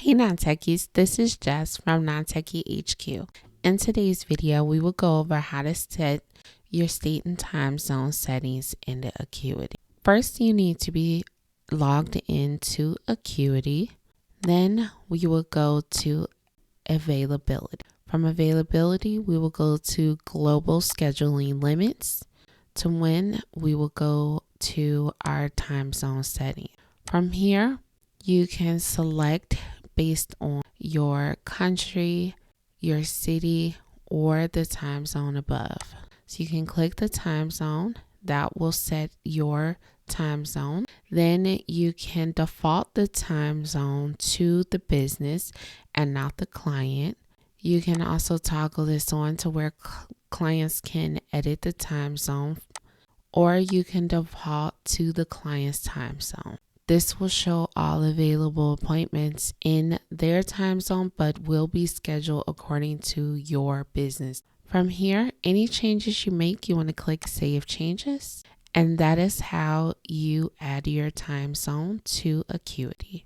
Hey Non-Techies, this is Jess from Non-Techie HQ. In today's video, we will go over how to set your state and time zone settings in the Acuity. First, you need to be logged into Acuity. Then we will go to Availability. From Availability, we will go to Global Scheduling Limits. To when we will go to our time zone setting. From here, you can select based on your country, your city, or the time zone above. So you can click the time zone. That will set your time zone. Then you can default the time zone to the business and not the client. You can also toggle this on to where clients can edit the time zone, or you can default to the client's time zone. This will show all available appointments in their time zone, but will be scheduled according to your business. From here, any changes you make, you want to click Save Changes, and that is how you add your time zone to Acuity.